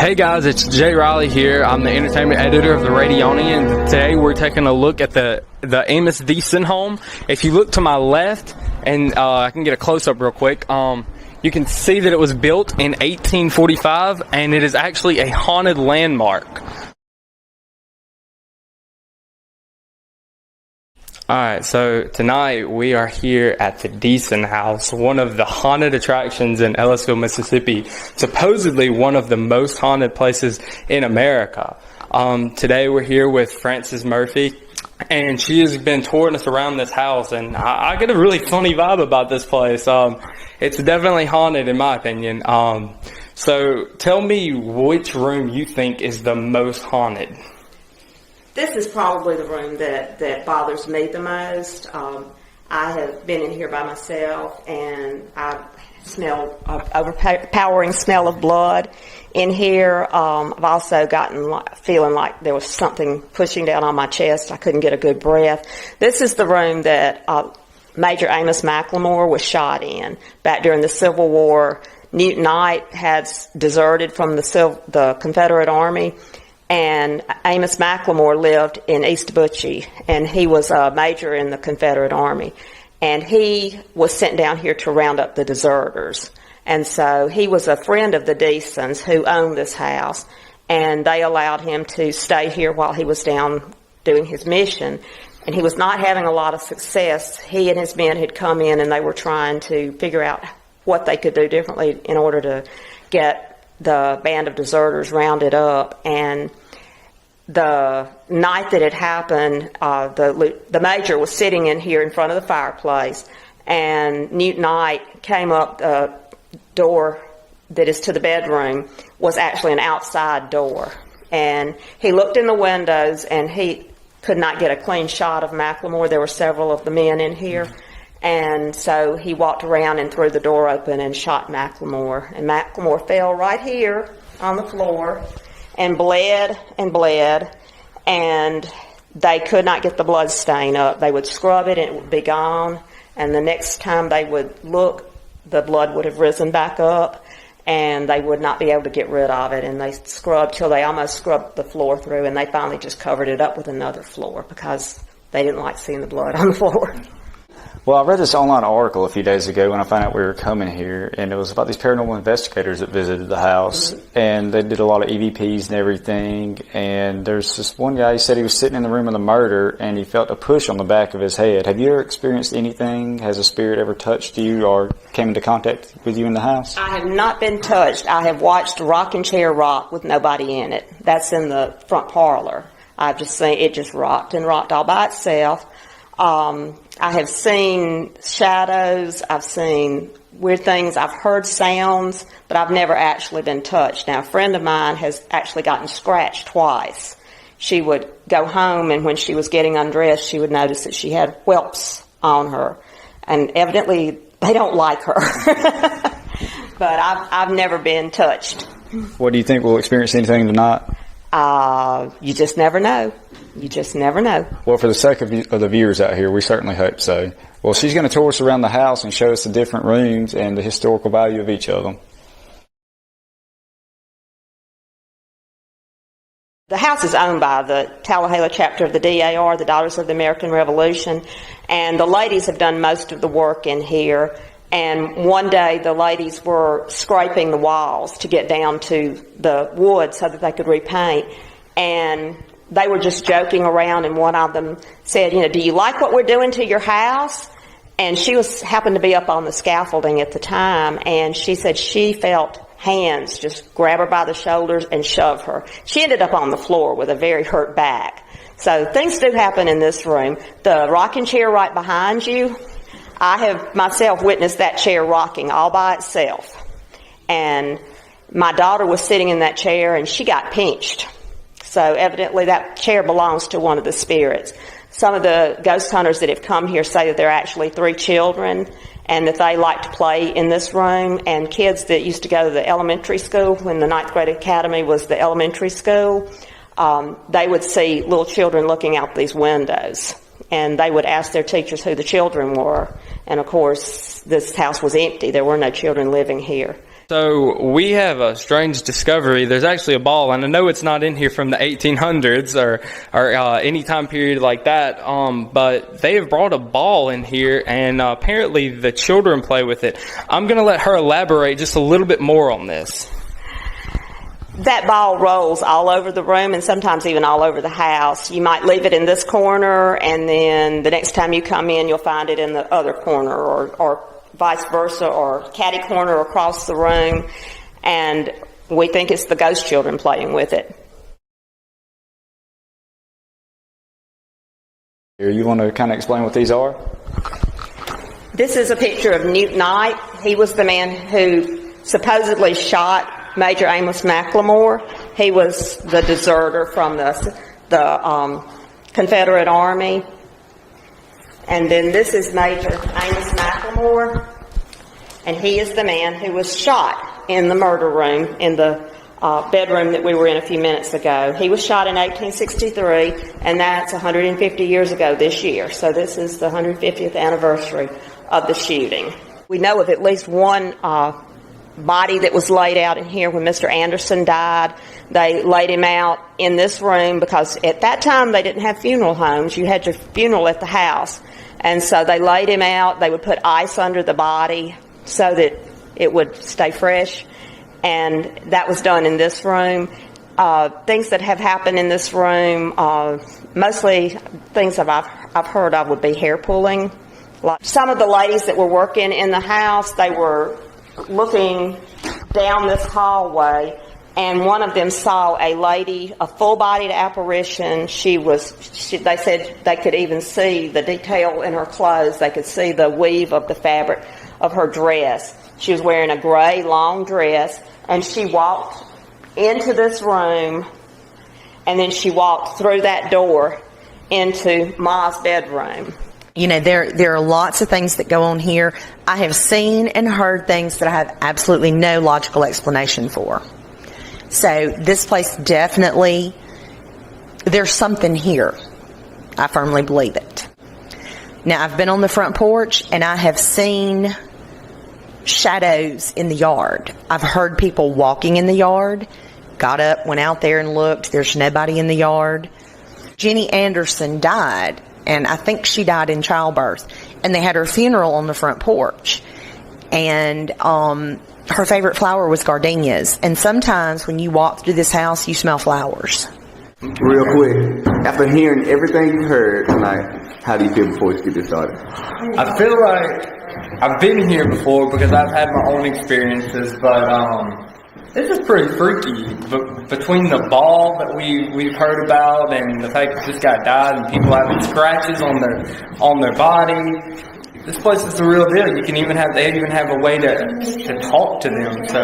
Hey guys, it's Jay Riley here. I'm the entertainment editor of the Radionian, and today we're taking a look at the Amos Deason home. If you look to my left, and I can get a close-up real quick, you can see that it was built in 1845, and it is actually a haunted landmark. Alright, so tonight we are here at the Deason House, one of the haunted attractions in Ellisville, Mississippi, supposedly one of the most haunted places in America. Today we're here with Frances Murphy, and she has been touring us around this house, and I get a really funny vibe about this place. It's definitely haunted in my opinion. So tell me which room you think is the most haunted. This is probably the room that bothers me the most. I have been in here by myself, and I smell an overpowering smell of blood in here. I've also gotten feeling like there was something pushing down on my chest. I couldn't get a good breath. This is the room that Major Amos McLemore was shot in back during the Civil War. Newton Knight had deserted from the Confederate Army, and Amos McLemore lived in East Butchie, and he was a major in the Confederate Army. And he was sent down here to round up the deserters. And so he was a friend of the Deasons who owned this house, and they allowed him to stay here while he was down doing his mission. And he was not having a lot of success. He and his men had come in, and they were trying to figure out what they could do differently in order to get the band of deserters rounded up. And the night that it happened, the major was sitting in here in front of the fireplace, and Newton Knight came up. The door that is to the bedroom was actually an outside door, and he looked in the windows, and he could not get a clean shot of McLemore. There were several of the men in here, and so he walked around and threw the door open and shot McLemore, and McLemore fell right here on the floor and bled, and they could not get the blood stain up. They would scrub it and it would be gone, and the next time they would look, the blood would have risen back up, and they would not be able to get rid of it. And they scrubbed till they almost scrubbed the floor through, and they finally just covered it up with another floor because they didn't like seeing the blood on the floor. Well, I read this online article a few days ago when I found out we were coming here, and it was about these paranormal investigators that visited the house, and they did a lot of EVPs and everything, and there's this one guy, he said he was sitting in the room of the murder, and he felt a push on the back of his head. Have you ever experienced anything? Has a spirit ever touched you or came into contact with you in the house? I have not been touched. I have watched a rocking chair rock with nobody in it. That's in the front parlor. I've just seen it just rocked and rocked all by itself. I have seen shadows, I've seen weird things, I've heard sounds, but I've never actually been touched. Now, a friend of mine has actually gotten scratched twice. She would go home, and when she was getting undressed, she would notice that she had whelps on her, and evidently they don't like her. But I've never been touched. What do you think, we'll experience anything tonight? You just never know. You just never know. Well, for the sake of the viewers out here, we certainly hope so. Well, she's going to tour us around the house and show us the different rooms and the historical value of each of them. The house is owned by the Tallahassee chapter of the DAR, the Daughters of the American Revolution, and the ladies have done most of the work in here. And one day the ladies were scraping the walls to get down to the wood so that they could repaint. And they were just joking around, and one of them said, do you like what we're doing to your house? And she happened to be up on the scaffolding at the time, and she said she felt hands just grab her by the shoulders and shove her. She ended up on the floor with a very hurt back. So things do happen in this room. The rocking chair right behind you, I have myself witnessed that chair rocking all by itself. And my daughter was sitting in that chair, and she got pinched. So evidently that chair belongs to one of the spirits. Some of the ghost hunters that have come here say that there are actually 3 children, and that they like to play in this room. And kids that used to go to the elementary school, when the 9th grade academy was the elementary school, they would see little children looking out these windows. And they would ask their teachers who the children were. And of course, this house was empty. There were no children living here. So we have a strange discovery. There's actually a ball, and I know it's not in here from the 1800s or any time period like that, but they have brought a ball in here, and apparently the children play with it. I'm going to let her elaborate just a little bit more on this. That ball rolls all over the room and sometimes even all over the house. You might leave it in this corner, and then the next time you come in, you'll find it in the other corner, or vice versa, or catty corner across the room. And we think it's the ghost children playing with it. You want to kind of explain what these are? This is a picture of Newt Knight. He was the man who supposedly shot Major Amos McLemore. He was the deserter from the Confederate Army. And then this is Major Amos McLemore, and he is the man who was shot in the murder room, in the bedroom that we were in a few minutes ago. He was shot in 1863, and that's 150 years ago this year. So this is the 150th anniversary of the shooting. We know of at least one body that was laid out in here when Mr. Anderson died. They laid him out in this room because at that time they didn't have funeral homes. You had your funeral at the house. And so they laid him out. They would put ice under the body so that it would stay fresh. And that was done in this room. Things that have happened in this room, mostly things that I've heard of would be hair pulling. Some of the ladies that were working in the house, they were looking down this hallway, and one of them saw a lady, a full-bodied apparition. They said they could even see the detail in her clothes. They could see the weave of the fabric of her dress. She was wearing a gray long dress, and she walked into this room, and then she walked through that door into Ma's bedroom. You know, there are lots of things that go on here. I have seen and heard things that I have absolutely no logical explanation for. So this place definitely, there's something here. I firmly believe it. Now, I've been on the front porch and I have seen shadows in the yard. I've heard people walking in the yard. Got up, went out there and looked. There's nobody in the yard. Jenny Anderson died, and I think she died in childbirth. And they had her funeral on the front porch. And her favorite flower was gardenias. And sometimes when you walk through this house, you smell flowers. Real quick, after hearing everything you heard tonight, how do you feel before we get this started? I feel like I've been here before because I've had my own experiences, but this is pretty freaky. But between the ball that we've heard about and the fact that this guy died and people having scratches on their body, this place is the real deal. They even have a way to talk to them. So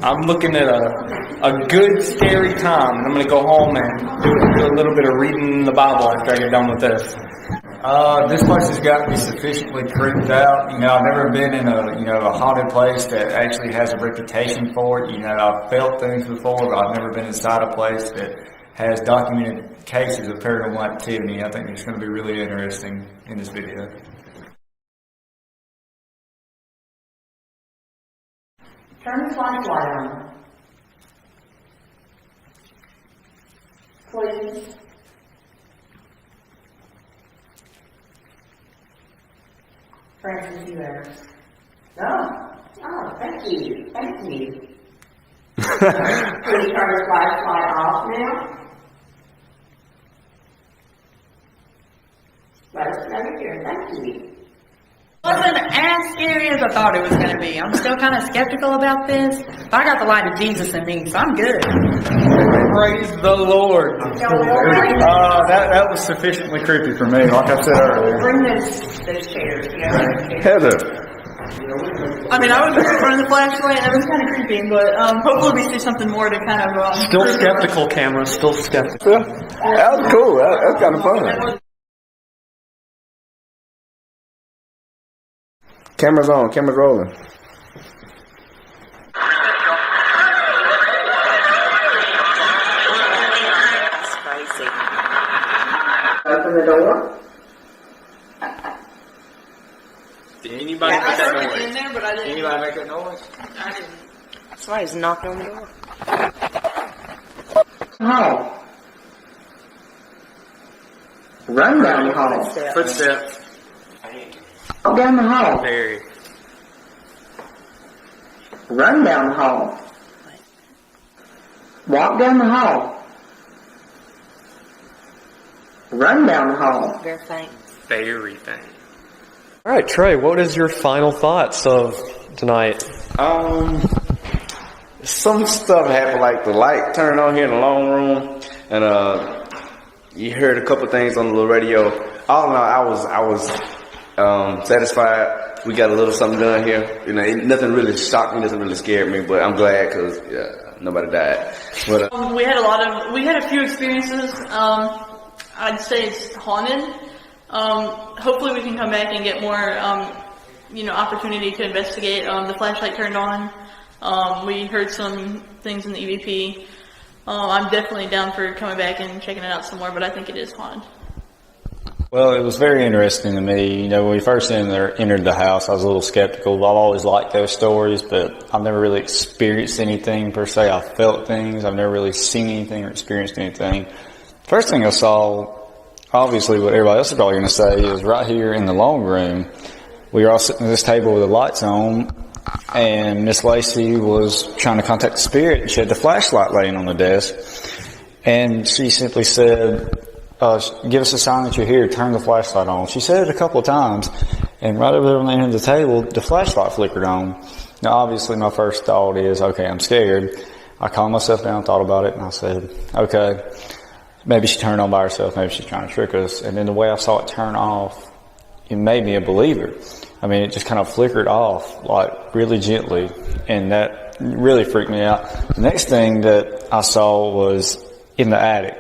I'm looking at a good scary time, and I'm going to go home and do a little bit of reading the Bible after I get done with this. This place has got me sufficiently creeped out. You know, I've never been in a haunted place that actually has a reputation for it. You know, I've felt things before, but I've never been inside a place that has documented cases of paranormal activity. I think it's going to be really interesting in this video. Turn the flashlight on. Please. Francis, you there? Oh, thank you. Thank you. Can you turn the flashlight off now? Let us know here. Thank you. Wasn't as scary as I thought it was going to be. I'm still kind of skeptical about this, but I got the light of Jesus in me, so I'm good. Praise the Lord. That was sufficiently creepy for me, like I said earlier. Bring those chairs. Heather. I mean, I was running the flashlight, and it was kind of creepy, but hopefully we see something more to kind of... Still skeptical, camera. Still skeptical. That was cool. That was kind of fun. Camera's on. Camera's rolling. That's crazy. Open the door. Did anybody make that noise? In there, but I didn't. Anybody make that noise? I didn't. Somebody's knocking on the door. Hall. Run down the hall. Footsteps. Walk down the hall. Very. Run down the hall. Walk down the hall. Run down the hall. Very faint. Very faint. All right, Trey, what is your final thoughts of tonight? Some stuff happened, like the light turned on here in the long room, and you heard a couple things on the little radio. All in all, I was satisfied. We got a little something done here. You know, nothing really shocked me, nothing really scared me, but I'm glad because nobody died. But we had a few experiences. I'd say it's haunted. Hopefully we can come back and get more, opportunity to investigate. The flashlight turned on. We heard some things in the EVP. I'm definitely down for coming back and checking it out some more, but I think it is haunted. Well, it was very interesting to me. You know, when we first entered the house, I was a little skeptical. I've always liked those stories, but I've never really experienced anything per se. I've felt things. I've never really seen anything or experienced anything. First thing I saw, obviously what everybody else is probably going to say, is right here in the long room. We were all sitting at this table with the lights on, and Miss Lacey was trying to contact the spirit, and she had the flashlight laying on the desk. And she simply said, give us a sign that you're here, turn the flashlight on. She said it a couple of times, and right over there on the end of the table, the flashlight flickered on. Now, obviously, my first thought is, okay, I'm scared. I calmed myself down, thought about it, and I said, okay, maybe she turned on by herself, maybe she's trying to trick us. And then the way I saw it turn off, it made me a believer. I mean, it just kind of flickered off, like, really gently, and that really freaked me out. The next thing that I saw was in the attic.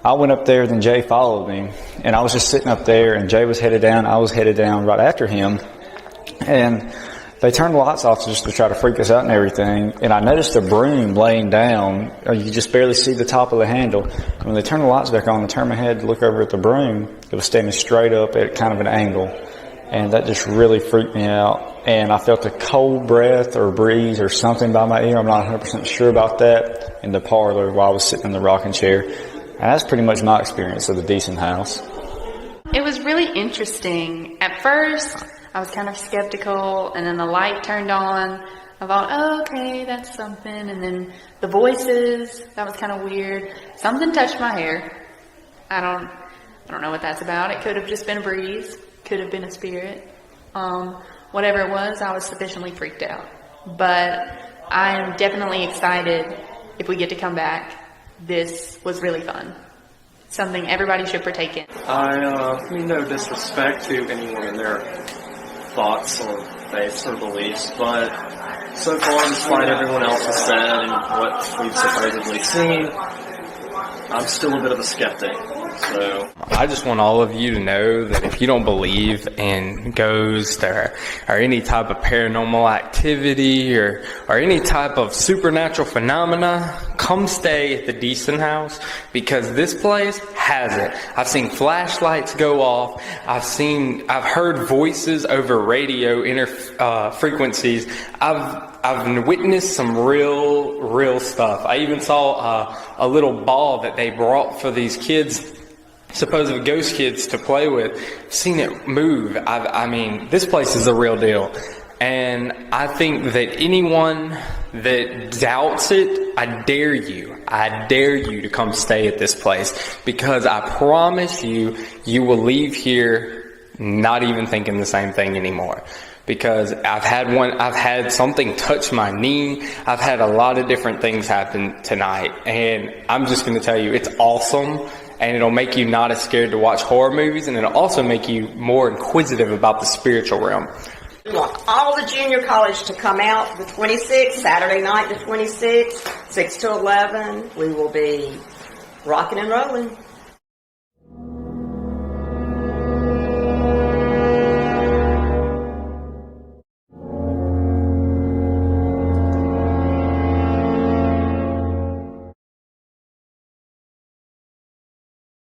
I went up there, then Jay followed me, and I was just sitting up there, and Jay was headed down, I was headed down right after him, and they turned the lights off just to try to freak us out and everything, and I noticed a broom laying down. You could just barely see the top of the handle. And when they turned the lights back on, I turned my head to look over at the broom. It was standing straight up at kind of an angle, and that just really freaked me out. And I felt a cold breath or breeze or something by my ear. I'm not 100% sure about that, in the parlor while I was sitting in the rocking chair. And that's pretty much my experience of the Deason House. It was really interesting. At first, I was kind of skeptical, and then the light turned on. I thought, oh, okay, that's something. And then the voices, that was kind of weird. Something touched my hair. I don't know what that's about. It could have just been a breeze. Could have been a spirit. Whatever it was, I was sufficiently freaked out. But I am definitely excited if we get to come back. This was really fun. Something everybody should partake in. I mean no disrespect to anyone and their thoughts or faiths or beliefs, but so far, despite everyone else has said and what we've supposedly seen, I'm still a bit of a skeptic. So I just want all of you to know that if you don't believe in ghosts or any type of paranormal activity or any type of supernatural phenomena, come stay at the Deason House, because this place has it. I've seen flashlights go off. I've heard voices over radio frequencies. I've witnessed some real stuff. I even saw a little ball that they brought for these kids, supposed ghost kids, to play with. I've seen it move. I mean, this place is the real deal. And I think that anyone that doubts it, I dare you to come stay at this place, because I promise you, you will leave here not even thinking the same thing anymore. Because I've had something touch my knee. I've had a lot of different things happen tonight. And I'm just going to tell you, it's awesome. And it'll make you not as scared to watch horror movies. And it'll also make you more inquisitive about the spiritual realm. We want all the junior college to come out the 26th, Saturday night the 26th, 6 to 11. We will be rocking and rolling.